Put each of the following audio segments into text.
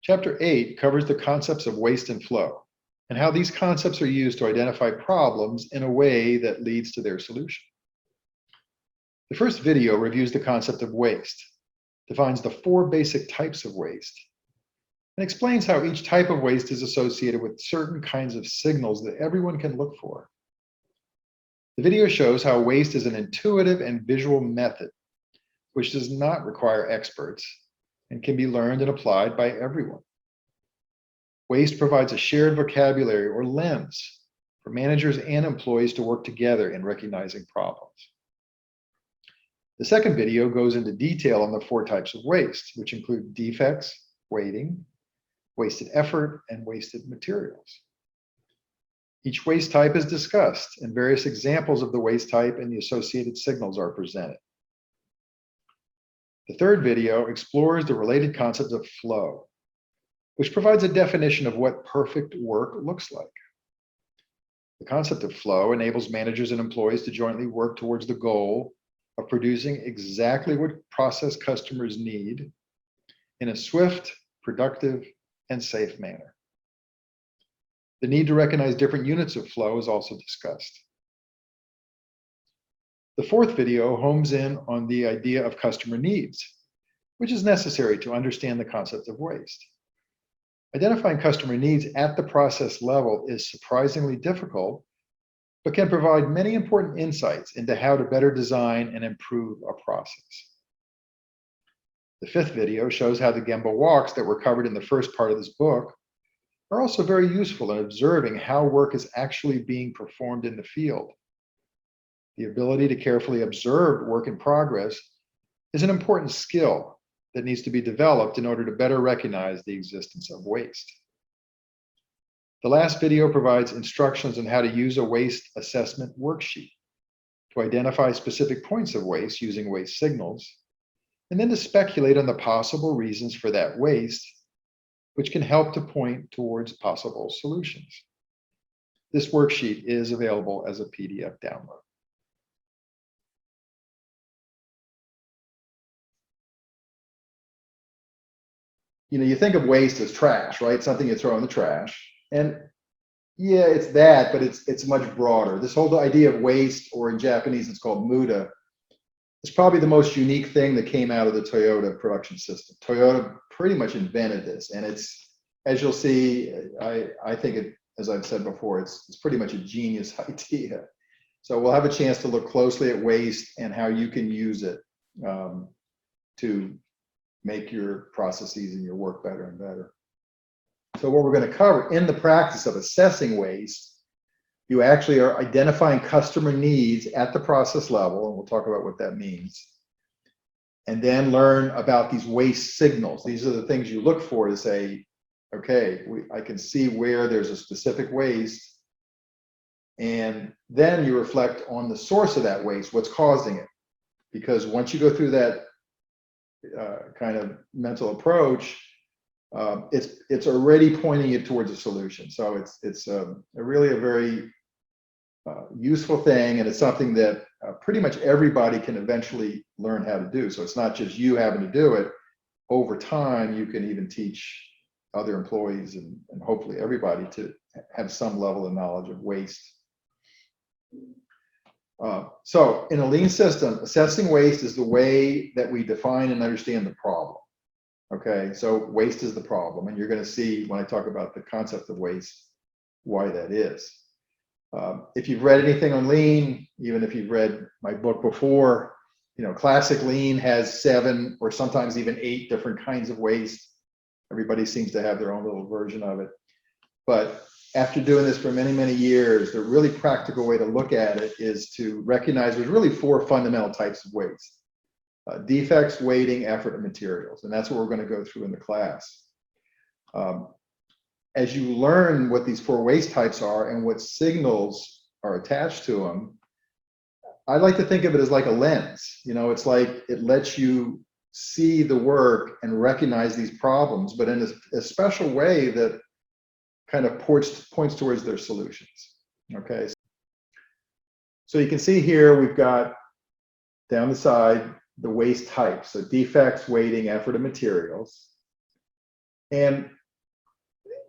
Chapter 8 covers the concepts of waste and flow and how these concepts are used to identify problems in a way that leads to their solution. The first video reviews the concept of waste, defines the 4 basic types of waste, and explains how each type of waste is associated with certain kinds of signals that everyone can look for. The video shows how waste is an intuitive and visual method, which does not require experts and can be learned and applied by everyone. Waste provides a shared vocabulary or lens for managers and employees to work together in recognizing problems. The second video goes into detail on the 4 types of waste, which include defects, weighting, wasted effort, and wasted materials. Each waste type is discussed, and various examples of the waste type and the associated signals are presented. The third video explores the related concept of flow, which provides a definition of what perfect work looks like. The concept of flow enables managers and employees to jointly work towards the goal of producing exactly what process customers need in a swift, productive, and safe manner. The need to recognize different units of flow is also discussed. The fourth video homes in on the idea of customer needs, which is necessary to understand the concept of waste. Identifying customer needs at the process level is surprisingly difficult, but can provide many important insights into how to better design and improve a process. The fifth video shows how the Gemba walks that were covered in the first part of this book are also very useful in observing how work is actually being performed in the field. The ability to carefully observe work in progress is an important skill that needs to be developed in order to better recognize the existence of waste. The last video provides instructions on how to use a waste assessment worksheet to identify specific points of waste using waste signals, and then to speculate on the possible reasons for that waste, which can help to point towards possible solutions. This worksheet is available as a PDF download. You think of waste as trash, right? Something you throw in the trash. And yeah, it's that, but it's much broader. This whole idea of waste, or in Japanese, it's called muda, is probably the most unique thing that came out of the Toyota production system. Toyota pretty much invented this. And it's, as you'll see, I think it, as I've said before, it's pretty much a genius idea. So we'll have a chance to look closely at waste and how you can use it to make your processes and your work better and better. So what we're going to cover in the practice of assessing waste, you actually are identifying customer needs at the process level, and we'll talk about what that means. And then learn about these waste signals. These are the things you look for to say, okay, I can see where there's a specific waste. And then you reflect on the source of that waste, what's causing it. Because once you go through that kind of mental approach, it's already pointing you towards a solution. So it's really a very useful thing, and it's something that pretty much everybody can eventually learn how to do. So it's not just you having to do it. Over time, you can even teach other employees and hopefully everybody to have some level of knowledge of waste. So in a lean system, assessing waste is the way that we define and understand the problem. Okay, so waste is the problem, and you're going to see when I talk about the concept of waste why that is. If you've read anything on lean, even if you've read my book before, classic lean has 7 or sometimes even 8 different kinds of waste. Everybody seems to have their own little version of it. But after doing this for many, many years, the really practical way to look at it is to recognize there's really 4 fundamental types of waste. Defects, weighting, effort, and materials. And that's what we're going to go through in the class. As you learn what these 4 waste types are and what signals are attached to them, I like to think of it as like a lens. It's like it lets you see the work and recognize these problems, but in a special way that kind of points towards their solutions. Okay. So you can see here we've got down the side the waste types. So defects, weighting, effort, and materials. And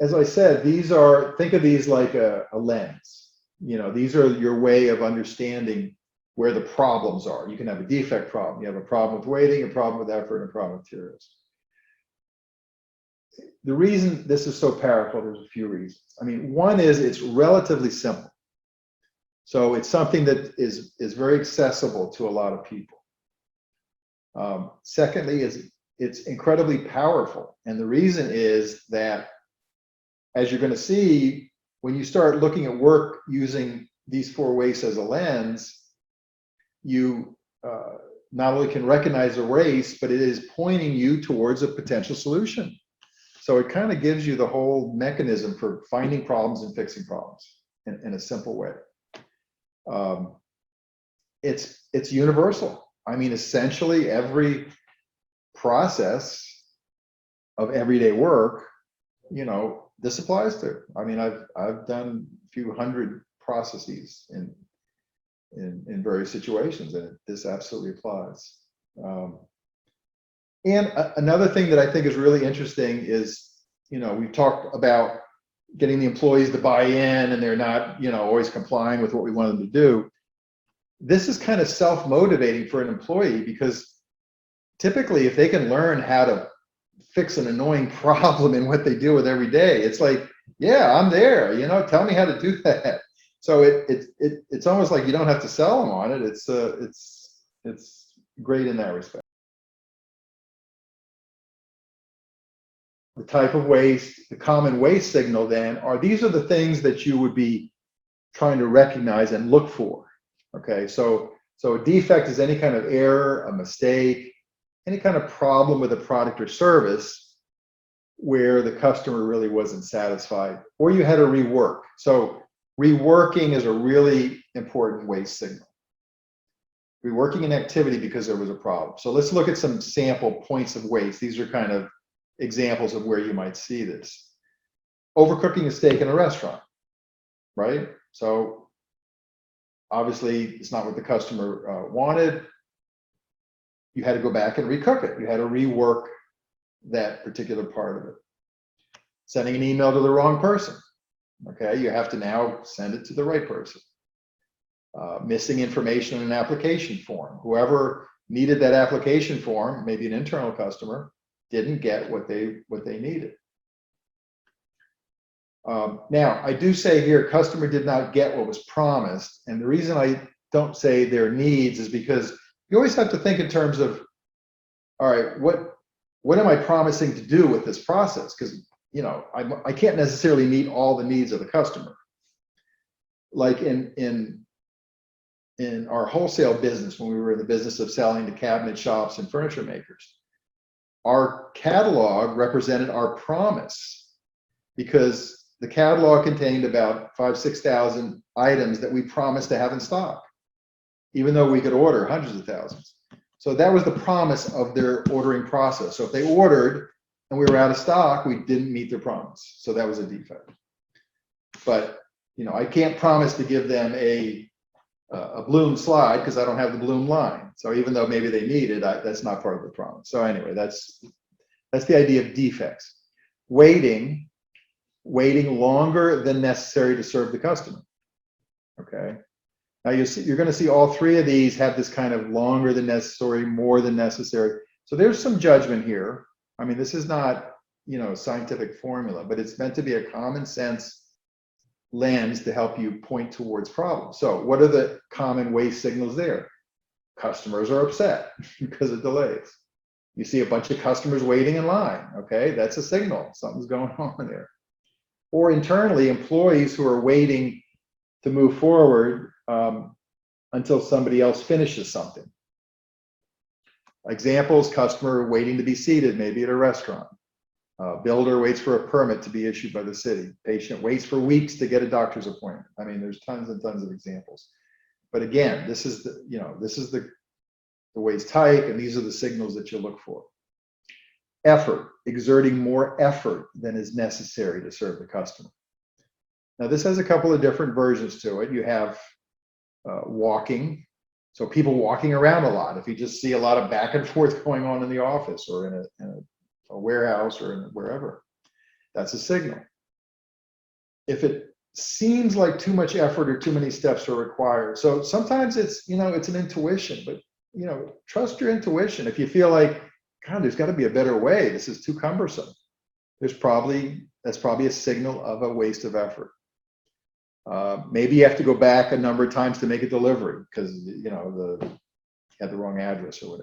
as I said, think of these like a lens. These are your way of understanding where the problems are. You can have a defect problem. You have a problem with waiting, a problem with effort, and a problem with materials. The reason this is so powerful, there's a few reasons. I mean, one is it's relatively simple. So it's something that is very accessible to a lot of people. Secondly, it's incredibly powerful. And the reason is that, as you're going to see, when you start looking at work using these 4 wastes as a lens, you not only can recognize a waste, but it is pointing you towards a potential solution. So it kind of gives you the whole mechanism for finding problems and fixing problems in a simple way. It's universal. I mean, essentially every process of everyday work, this applies to. I mean, I've done a few hundred processes in various situations, and this absolutely applies. And another thing that I think is really interesting is, we've talked about getting the employees to buy in, and they're not, always complying with what we want them to do. This is kind of self-motivating for an employee, because typically if they can learn how to fix an annoying problem in what they deal with every day, it's like, yeah, I'm there, tell me how to do that. So it's almost like you don't have to sell them on it. It's great in that respect. The type of waste, the common waste signal then these are the things that you would be trying to recognize and look for. Okay, so a defect is any kind of error, a mistake, any kind of problem with a product or service where the customer really wasn't satisfied, or you had to rework. So reworking is a really important waste signal. Reworking an activity because there was a problem. So let's look at some sample points of waste. These are kind of examples of where you might see this. Overcooking a steak in a restaurant, right? So obviously it's not what the customer wanted. You had to go back and recook it. You had to rework that particular part of it. Sending an email to the wrong person. Okay, you have to now send it to the right person. Missing information in an application form. Whoever needed that application form, maybe an internal customer, didn't get what they needed. Now, I do say here, customer did not get what was promised. And the reason I don't say their needs is because you always have to think in terms of, all right, what am I promising to do with this process? Because, I can't necessarily meet all the needs of the customer. Like in our wholesale business, when we were in the business of selling to cabinet shops and furniture makers, our catalog represented our promise, because the catalog contained about 5,000-6,000 items that we promised to have in stock, even though we could order hundreds of thousands. So that was the promise of their ordering process. So if they ordered and we were out of stock, we didn't meet their promise. So that was a defect. But I can't promise to give them a bloom slide because I don't have the bloom line. So even though maybe they need it, that's not part of the promise. So anyway, that's the idea of defects. Waiting longer than necessary to serve the customer. Okay. Now you're going to see all 3 of these have this kind of longer than necessary, more than necessary. So there's some judgment here. I mean, this is not, a scientific formula, but it's meant to be a common sense lens to help you point towards problems. So what are the common waste signals there? Customers are upset because of delays. You see a bunch of customers waiting in line. Okay, that's a signal. Something's going on there. Or internally, employees who are waiting to move forward until somebody else finishes something. Examples: customer waiting to be seated, maybe at a restaurant. Builder waits for a permit to be issued by the city. Patient waits for weeks to get a doctor's appointment. I mean, there's tons and tons of examples. But again, this is the waste type, and these are the signals that you look for. Effort, exerting more effort than is necessary to serve the customer. Now, this has a couple of different versions to it. You have walking. So people walking around a lot. If you just see a lot of back and forth going on in the office or in a a warehouse or wherever. That's a signal. If it seems like too much effort or too many steps are required, so sometimes it's, it's an intuition, but trust your intuition. If you feel like, God, there's got to be a better way, this is too cumbersome, that's probably a signal of a waste of effort. Maybe you have to go back a number of times to make a delivery because you had the wrong address or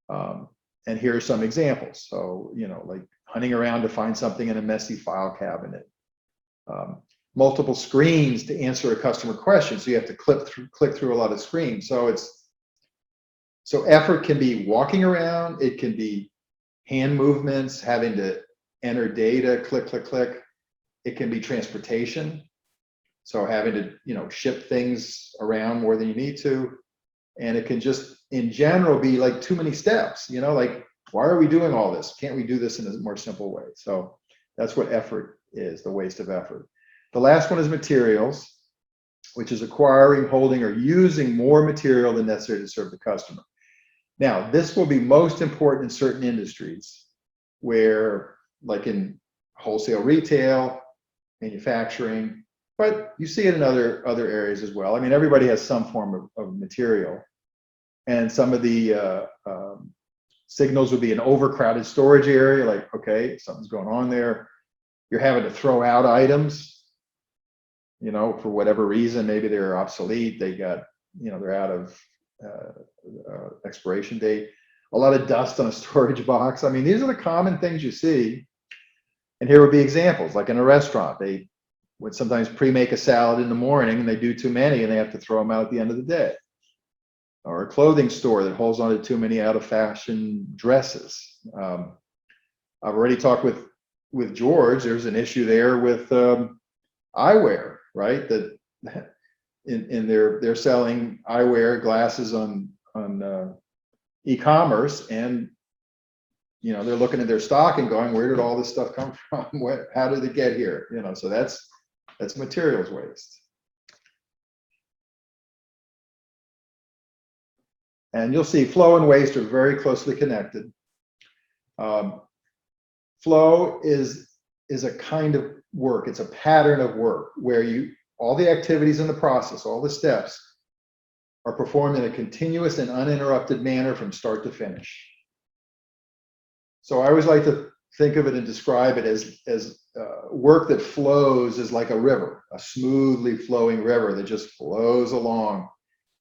whatever. And here are some examples. So like hunting around to find something in a messy file cabinet. Multiple screens to answer a customer question, so you have to click through a lot of screens. So effort can be walking around, it can be hand movements, having to enter data, click, click, click. It can be transportation, so having to ship things around more than you need to. And it can just in general be like too many steps, like, why are we doing all this? Can't we do this in a more simple way? So that's what effort is, the waste of effort. The last one is materials, which is acquiring, holding, or using more material than necessary to serve the customer. Now, this will be most important in certain industries where, like in wholesale retail, manufacturing, but you see it in other areas as well. I mean, everybody has some form of material. And some of the signals would be an overcrowded storage area, like, okay, something's going on there. You're having to throw out items, for whatever reason. Maybe they're obsolete, they got, they're out of expiration date. A lot of dust on a storage box. I mean, these are the common things you see. And here would be examples, like in a restaurant, they would sometimes pre-make a salad in the morning and they do too many and they have to throw them out at the end of the day. Or a clothing store that holds on to too many out of fashion dresses. I've already talked with George. There's an issue there with eyewear, right? That they're selling eyewear glasses on e-commerce, and they're looking at their stock and going, where did all this stuff come from? How did it get here? So that's materials waste. And you'll see flow and waste are very closely connected. Flow is a kind of work. It's a pattern of work where all the activities in the process, all the steps are performed in a continuous and uninterrupted manner from start to finish. So I always like to think of it and describe it as work that flows is like a river, a smoothly flowing river that just flows along.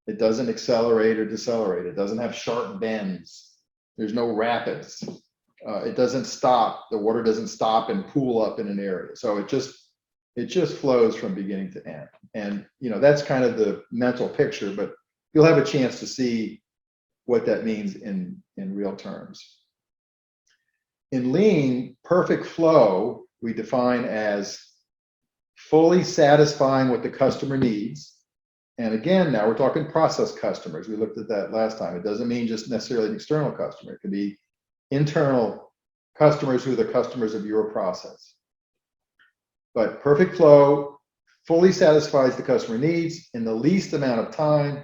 It doesn't accelerate or decelerate. It doesn't have sharp bends. There's no rapids. It doesn't stop. The water doesn't stop and pool up in an area. So it just flows from beginning to end. And that's kind of the mental picture, but you'll have a chance to see what that means in real terms. In Lean, perfect flow we define as fully satisfying what the customer needs. And again, now we're talking process customers. We looked at that last time. It doesn't mean just necessarily an external customer. It could be internal customers who are the customers of your process. But perfect flow fully satisfies the customer needs in the least amount of time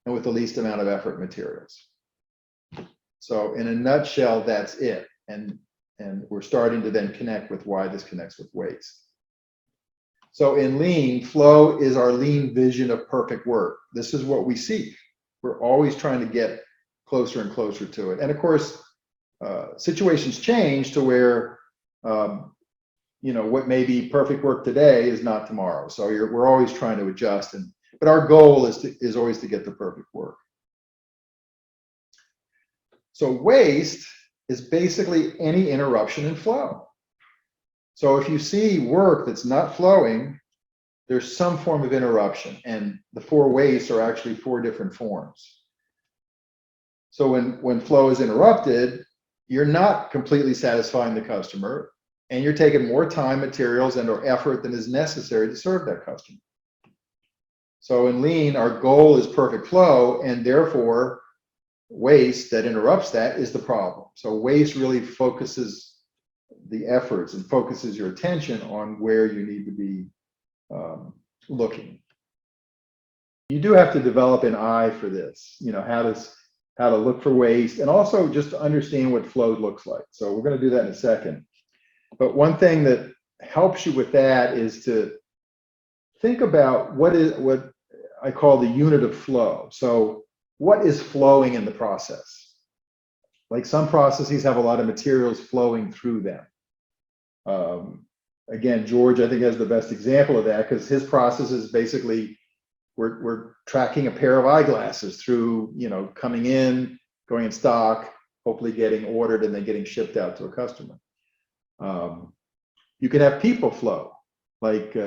and with the least amount of effort and materials. So in a nutshell, that's it. And we're starting to then connect with why this connects with waste. So in Lean, flow is our Lean vision of perfect work. This is what we seek. We're always trying to get closer and closer to it. And of course, situations change to where, what may be perfect work today is not tomorrow. So we're always trying to adjust. But our goal is always to get the perfect work. So waste is basically any interruption in flow. So if you see work that's not flowing, there's some form of interruption, and the 4 wastes are actually 4 different forms. So when flow is interrupted, you're not completely satisfying the customer, and you're taking more time, materials, and/or effort than is necessary to serve that customer. So in Lean, our goal is perfect flow, and therefore waste that interrupts that is the problem. So waste really focuses the efforts and focuses your attention on where you need to be looking. You do have to develop an eye for this. how to look for waste, and also just to understand what flow looks like. So we're going to do that in a second. But one thing that helps you with that is to think about what I call the unit of flow. So what is flowing in the process? Like some processes have a lot of materials flowing through them. Again, George, I think, has the best example of that, because his process is basically we're tracking a pair of eyeglasses through, coming in, going in stock, hopefully getting ordered, and then getting shipped out to a customer. You can have people flow, like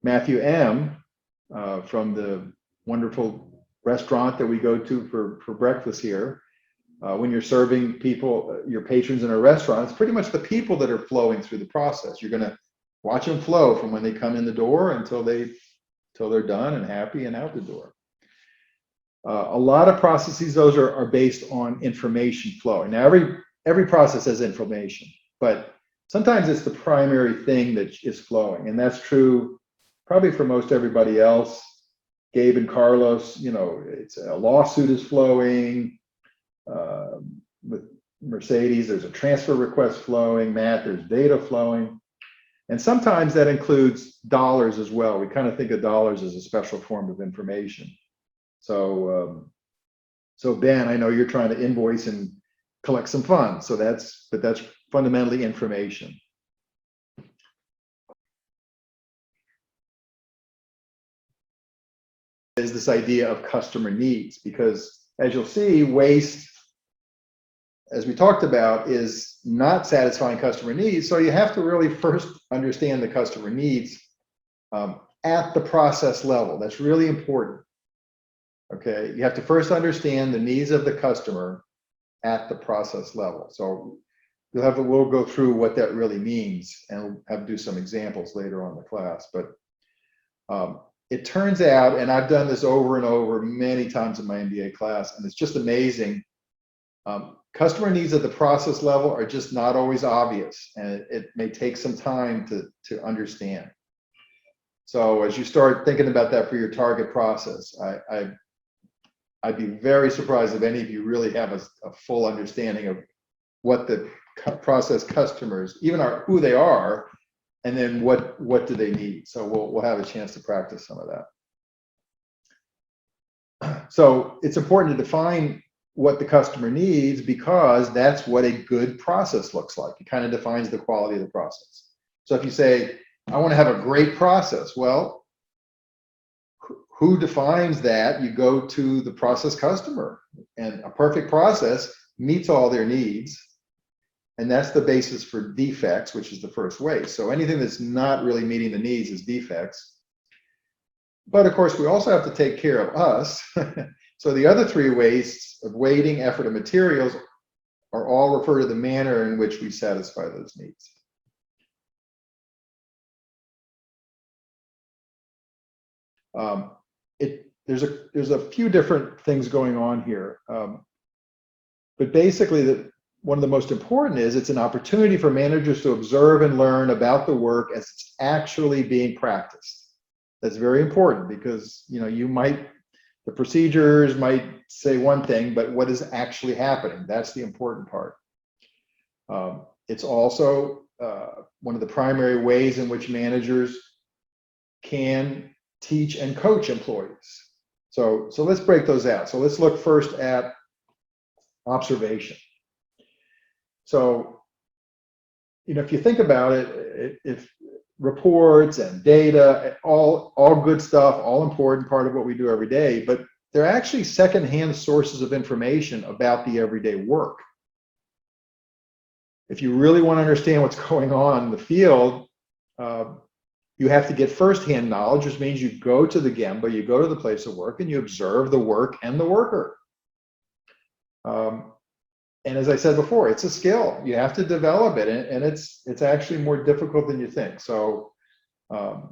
Matthew M. From the wonderful restaurant that we go to for breakfast here. When you're serving people, your patrons in a restaurant, it's pretty much the people that are flowing through the process. You're going to watch them flow from when they come in the door until they're done and happy and out the door. A lot of processes, those are based on information flowing. Now, every process has information, but sometimes it's the primary thing that is flowing, and that's true probably for most everybody else. Gabe and Carlos, it's a lawsuit is flowing. With Mercedes, there's a transfer request flowing. Matt, there's data flowing. And sometimes that includes dollars as well. We kind of think of dollars as a special form of information. So Ben, I know you're trying to invoice and collect some funds. So that's fundamentally information. Is this idea of customer needs, because as you'll see, waste, as we talked about, is not satisfying customer needs. So you have to really first understand the customer needs at the process level. That's really important. Okay, you have to first understand the needs of the customer at the process level. So we'll go through what that really means, and we'll have to do some examples later on in the class. But it turns out, and I've done this over and over many times in my MBA class, and it's just amazing. Customer needs at the process level are just not always obvious, and it may take some time to understand. So as you start thinking about that for your target process, I'd be very surprised if any of you really have a full understanding of what the process customers even are, who they are, and then what do they need. So we'll have a chance to practice some of that. So it's important to define what the customer needs, because that's what a good process looks like. It kind of defines the quality of the process. So if you say, I want to have a great process, well, who defines that? You go to the process customer, and a perfect process meets all their needs. And that's the basis for defects, which is the first waste. So anything that's not really meeting the needs is defects. But of course, we also have to take care of us. So the other three wastes of waiting, effort, and materials are all refer to the manner in which we satisfy those needs. There's a few different things going on here. But basically, one of the most important is it's an opportunity for managers to observe and learn about the work as it's actually being practiced. That's very important, because the procedures might say one thing, but what is actually happening? That's the important part. It's also one of the primary ways in which managers can teach and coach employees. So let's break those out. So let's look first at observation. So, if you think about it, if reports and data, all good stuff, all important part of what we do every day, but they're actually secondhand sources of information about the everyday work. If you really want to understand what's going on in the field, you have to get firsthand knowledge, which means you go to the Gemba, you go to the place of work, and you observe the work and the worker. And as I said before, it's a skill. You have to develop it, and it's actually more difficult than you think. So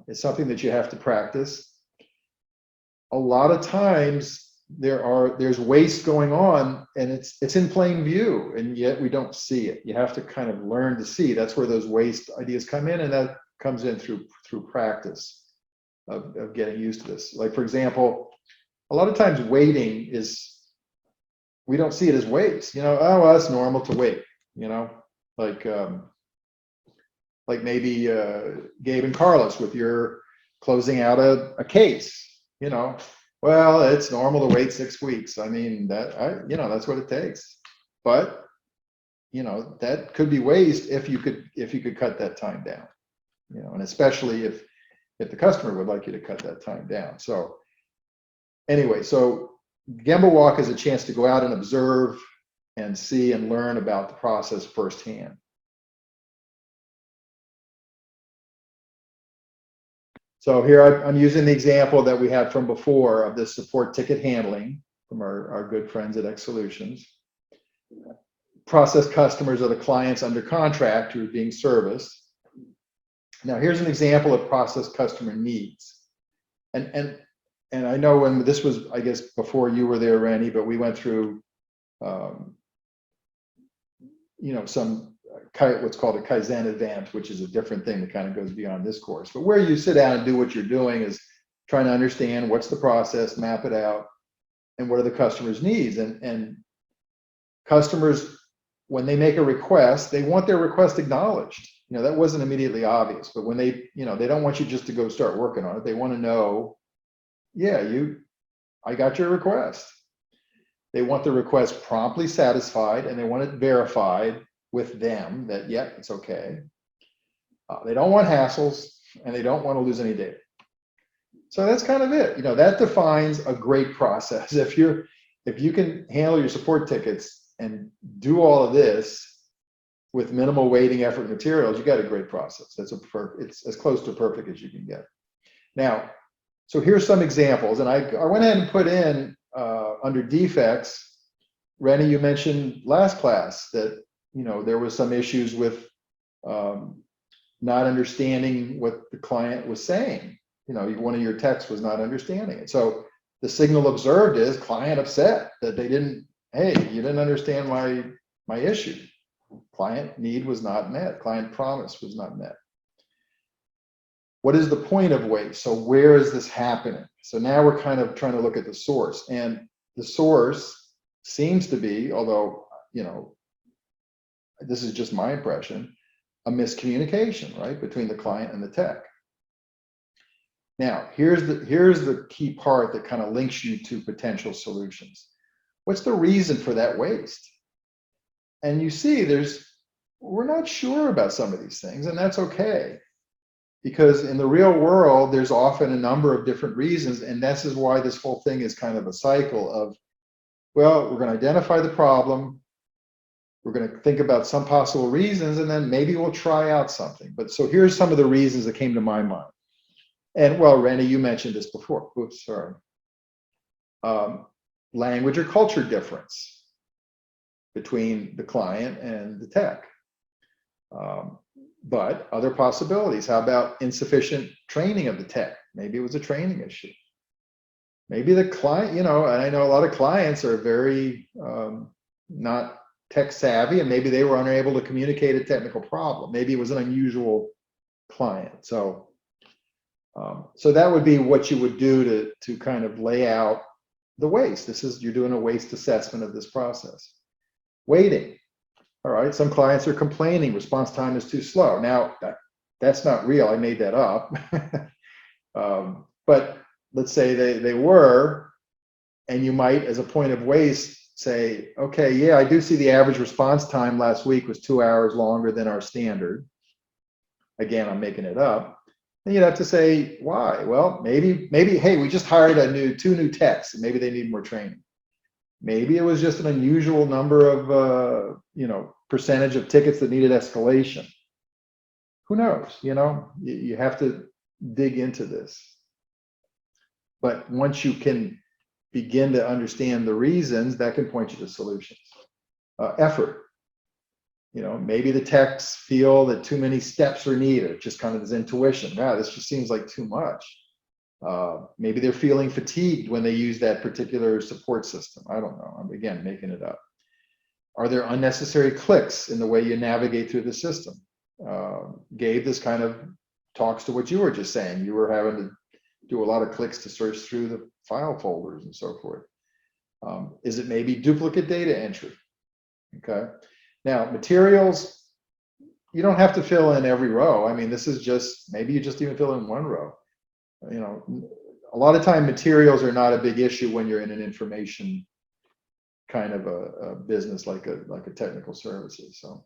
it's something that you have to practice. A lot of times there's waste going on, and it's in plain view, and yet we don't see it. You have to kind of learn to see. That's where those waste ideas come in, and that comes in through practice of getting used to this. Like, for example, a lot of times waiting is we don't see it as waste. You know, oh, well, it's normal to wait. You know, like maybe Gabe and Carlos with your closing out a case. You know, well, it's normal to wait 6 weeks. I mean, you know, that's what it takes. But you know, that could be waste if you could cut that time down. You know, and especially if the customer would like you to cut that time down. So anyway, so Gemba Walk is a chance to go out and observe and see and learn about the process firsthand. So here I'm using the example that we had from before of this support ticket handling from our good friends at X Solutions. Process customers are the clients under contract who are being serviced. Now here's an example of process customer needs. And I know when this was, I guess, before you were there, Randy, but we went through, you know, some what's called a Kaizen event, which is a different thing that kind of goes beyond this course. But where you sit down and do what you're doing is trying to understand what's the process, map it out, and what are the customer's needs. And customers, when they make a request, they want their request acknowledged. You know, that wasn't immediately obvious, but when they, you know, they don't want you just to go start working on it. They want to know, yeah, I got your request. They want the request promptly satisfied, and they want it verified with them that, yeah, it's okay. They don't want hassles, and they don't want to lose any data. So that's kind of it. You know, that defines a great process. If you can handle your support tickets and do all of this with minimal waiting, effort, and materials, you got a great process. It's as close to perfect as you can get. Now, so here's some examples, and I went ahead and put in under defects. Rennie, you mentioned last class that, you know, there was some issues with not understanding what the client was saying. You know, one of your techs was not understanding it. So the signal observed is client upset that they didn't, hey, you didn't understand my issue. Client need was not met. Client promise was not met. What is the point of waste? So where is this happening? So now we're kind of trying to look at the source, and the source seems to be, although, you know, this is just my impression, a miscommunication, right, between the client and the tech. Now, here's the key part that kind of links you to potential solutions. What's the reason for that waste? And you see, we're not sure about some of these things, and that's okay. Because in the real world, there's often a number of different reasons, and this is why this whole thing is kind of a cycle of, well, we're going to identify the problem, we're going to think about some possible reasons, and then maybe we'll try out something. But so here's some of the reasons that came to my mind. And well, Randy, you mentioned this before. Oops, sorry. Language or culture difference between the client and the tech. But other possibilities. How about insufficient training of the tech? Maybe it was a training issue. Maybe the client, you know, and I know a lot of clients are very not tech savvy, and maybe they were unable to communicate a technical problem. Maybe it was an unusual client. So that would be what you would do to kind of lay out the waste. You're doing a waste assessment of this process. Waiting. All right, some clients are complaining response time is too slow. Now, that's not real. I made that up. But let's say they were, and you might, as a point of waste, say, okay, yeah, I do see the average response time last week was 2 hours longer than our standard. Again, I'm making it up. And you'd have to say, why? Well, maybe, hey, we just hired two new techs, and maybe they need more training. Maybe it was just an unusual number of, you know, percentage of tickets that needed escalation. Who knows? You know, you have to dig into this. But once you can begin to understand the reasons, that can point you to solutions. Effort. You know, maybe the techs feel that too many steps are needed, just kind of this intuition. Wow, this just seems like too much. Maybe they're feeling fatigued when they use that particular support system. I don't know. I'm, again, making it up. Are there unnecessary clicks in the way you navigate through the system? Gabe, this kind of talks to what you were just saying. You were having to do a lot of clicks to search through the file folders and so forth. Is it maybe duplicate data entry? Okay. Now, materials, you don't have to fill in every row. I mean, this is just, maybe you just even fill in one row. You know, a lot of time materials are not a big issue when you're in an information kind of a business like a technical services. So